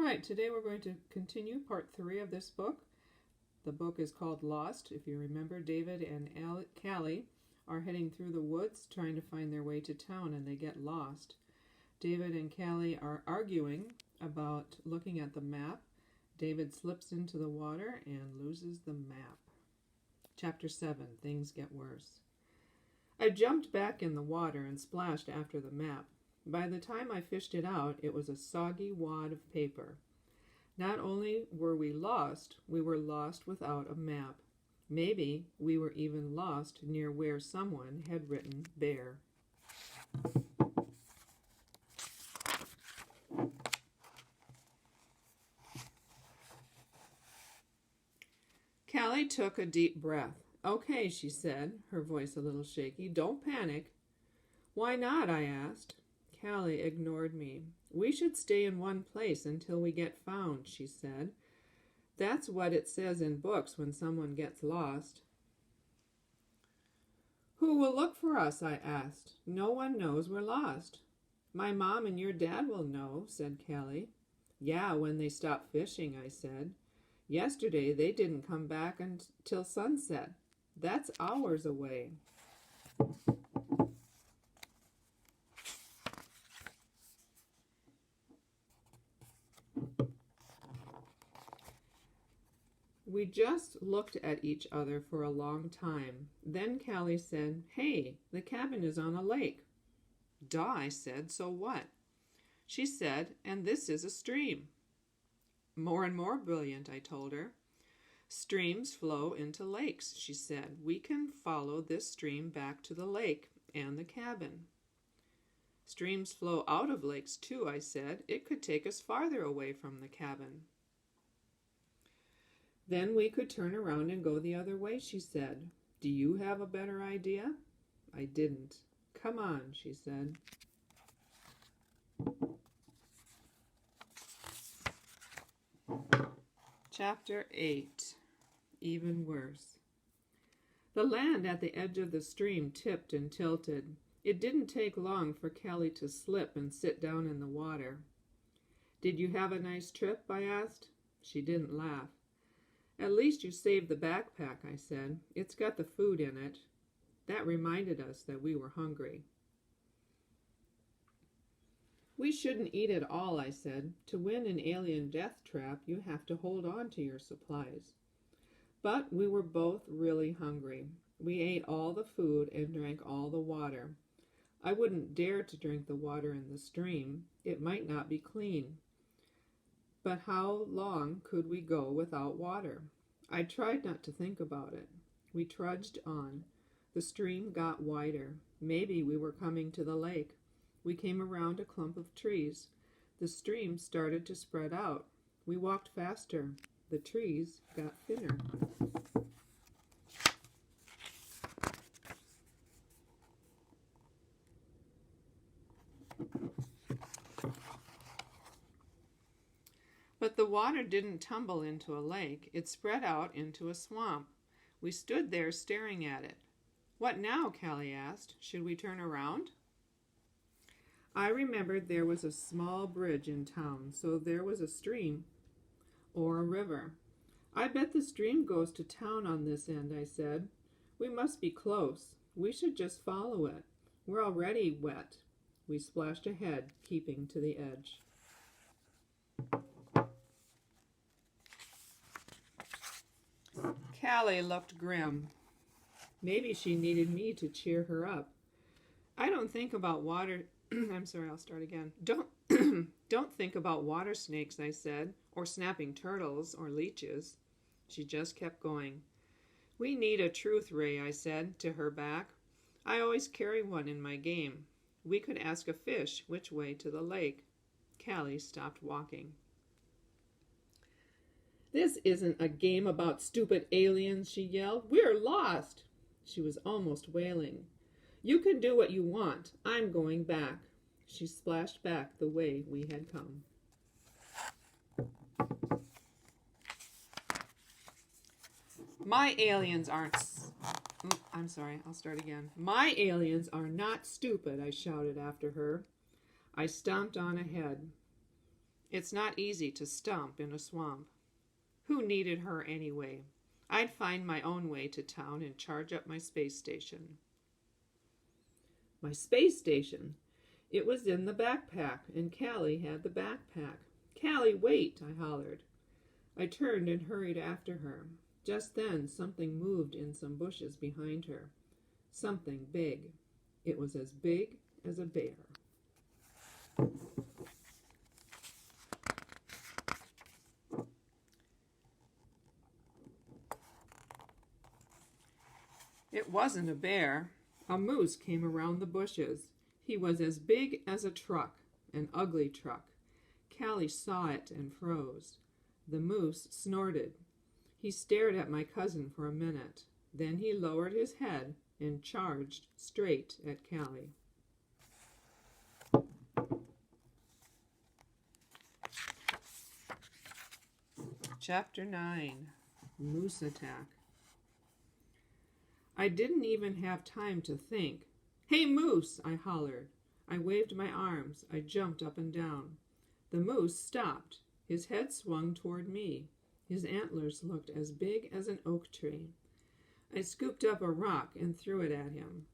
right, today we're going to continue part 3 of this book. The book is called Lost. If you remember, David and Callie are heading through the woods trying to find their way to town, and they get lost. David and Callie are arguing about looking at the map. David slips into the water and loses the map. Chapter 7, Things Get Worse. I jumped back in the water and splashed after the map. By the time I fished it out, it was a soggy wad of paper. Not only were we lost without a map. Maybe we were even lost near where someone had written bear. Callie took a deep breath. "Okay," she said, her voice a little shaky. "Don't panic." "Why not?" I asked. Callie ignored me. "We should stay in one place until we get found," she said. "That's what it says in books when someone gets lost." "Who will look for us?" I asked. "No one knows we're lost." "My mom and your dad will know," said Callie. "Yeah, when they stop fishing," I said. "Yesterday they didn't come back until sunset. That's hours away." We just looked at each other for a long time. Then Callie said, "Hey, the cabin is on a lake." "Duh," I said, "so what?" She said, "And this is a stream." "More and more brilliant," I told her. "Streams flow into lakes," she said. "We can follow this stream back to the lake and the cabin." "Streams flow out of lakes too," I said. "It could take us farther away from the cabin." "Then we could turn around and go the other way," she said. "Do you have a better idea?" I didn't. "Come on," she said. Chapter 8, Even Worse. The land at the edge of the stream tipped and tilted. It didn't take long for Callie to slip and sit down in the water. "Did you have a nice trip?" I asked. She didn't laugh. "At least you saved the backpack," I said. "It's got the food in it." That reminded us that we were hungry. "We shouldn't eat it all," I said. "To win an alien death trap, you have to hold on to your supplies." But we were both really hungry. We ate all the food and drank all the water. I wouldn't dare to drink the water in the stream. It might not be clean. But how long could we go without water? I tried not to think about it. We trudged on. The stream got wider. Maybe we were coming to the lake. We came around a clump of trees. The stream started to spread out. We walked faster. The trees got thinner. But the water didn't tumble into a lake. It spread out into a swamp. We stood there staring at it. "What now?" Callie asked. "Should we turn around?" I remembered there was a small bridge in town, so there was a stream or a river. "I bet the stream goes to town on this end," I said. "We must be close. We should just follow it. We're already wet." We splashed ahead, keeping to the edge. Callie looked grim. Maybe she needed me to cheer her up. "I don't think about water." I'm sorry, I'll start again. Don't think about water snakes," I said, "or snapping turtles or leeches." She just kept going. "We need a truth ray," I said to her back. "I always carry one in my game. We could ask a fish which way to the lake." Callie stopped walking. "This isn't a game about stupid aliens," she yelled. "We're lost." She was almost wailing. "You can do what you want. I'm going back." She splashed back the way we had come. My aliens aren't not stupid," I shouted after her. I stomped on ahead. It's not easy to stump in a swamp. Who needed her anyway? I'd find my own way to town and charge up my space station. My space station? It was in the backpack, and Callie had the backpack. Callie, wait, I hollered. I turned and hurried after her. Just then, something moved in some bushes behind her. Something big. It was as big as a bear. It wasn't a bear. A moose came around the bushes. He was as big as a truck, an ugly truck. Callie saw it and froze. The moose snorted. He stared at my cousin for a minute. Then he lowered his head and charged straight at Callie. Chapter 9. Moose Attack. I didn't even have time to think. Hey, moose, I hollered. I waved my arms. I jumped up and down. The moose stopped. His head swung toward me. His antlers looked as big as an oak tree. I scooped up a rock and threw it at him.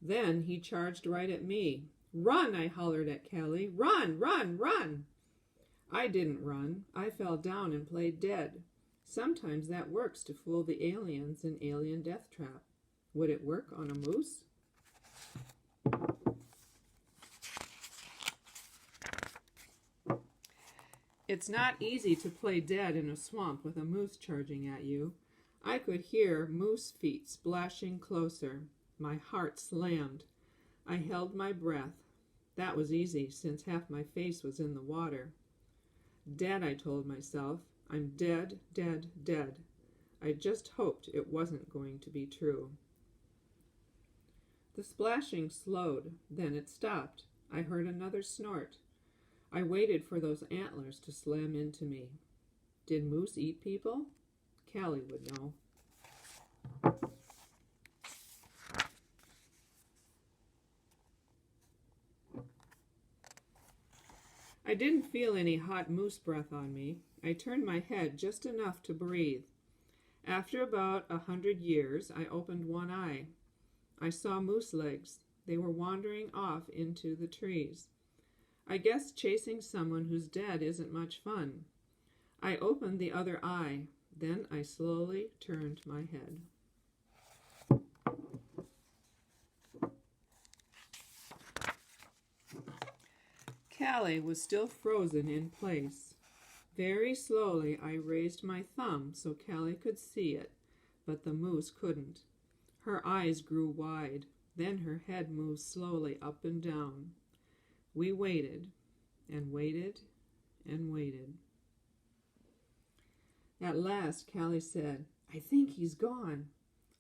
Then he charged right at me. Run, I hollered at Callie. Run, run, run! I didn't run. I fell down and played dead. Sometimes that works to fool the aliens in Alien Death Trap. Would it work on a moose? It's not easy to play dead in a swamp with a moose charging at you. I could hear moose feet splashing closer. My heart slammed. I held my breath. That was easy, since half my face was in the water. Dead, I told myself. I'm dead, dead, dead. I just hoped it wasn't going to be true. The splashing slowed, then it stopped. I heard another snort. I waited for those antlers to slam into me. Did moose eat people? Callie would know. I didn't feel any hot moose breath on me. I turned my head just enough to breathe. After about 100 years, I opened one eye. I saw moose legs. They were wandering off into the trees. I guess chasing someone who's dead isn't much fun. I opened the other eye. Then I slowly turned my head. Callie was still frozen in place. Very slowly I raised my thumb so Callie could see it, but the moose couldn't. Her eyes grew wide. Then her head moved slowly up and down. We waited, and waited, and waited. At last, Callie said, I think he's gone.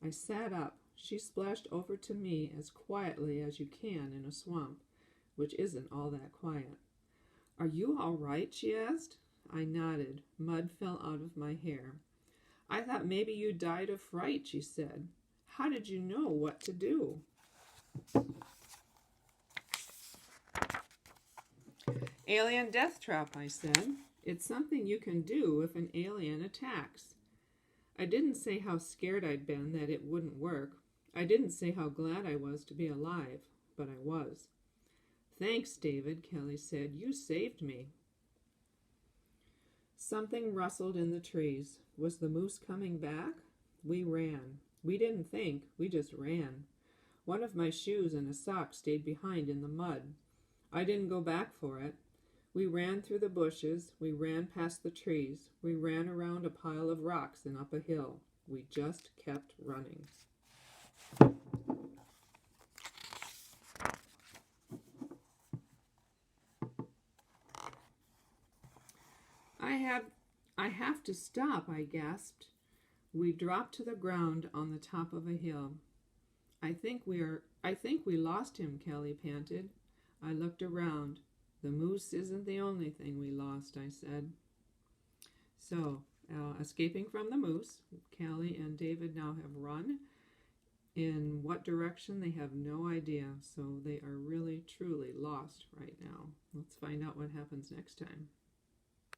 I sat up. She splashed over to me as quietly as you can in a swamp, which isn't all that quiet. Are you all right? She asked. I nodded. Mud fell out of my hair. I thought maybe you died of fright, she said. How did you know what to do? Alien Death Trap, I said. It's something you can do if an alien attacks. I didn't say how scared I'd been that it wouldn't work. I didn't say how glad I was to be alive, but I was. Thanks, David, Callie said. You saved me. Something rustled in the trees. Was the moose coming back? We ran. We didn't think. We just ran. One of my shoes and a sock stayed behind in the mud. I didn't go back for it. We ran through the bushes. We ran past the trees. We ran around a pile of rocks and up a hill. We just kept running. I have to stop, I gasped. We dropped to the ground on the top of a hill. I think we lost him, Callie panted. I looked around. The moose isn't the only thing we lost, I said. So, escaping from the moose, Callie and David now have run In what direction, they have no idea, so they are really, truly lost right now. Let's find out what happens next time.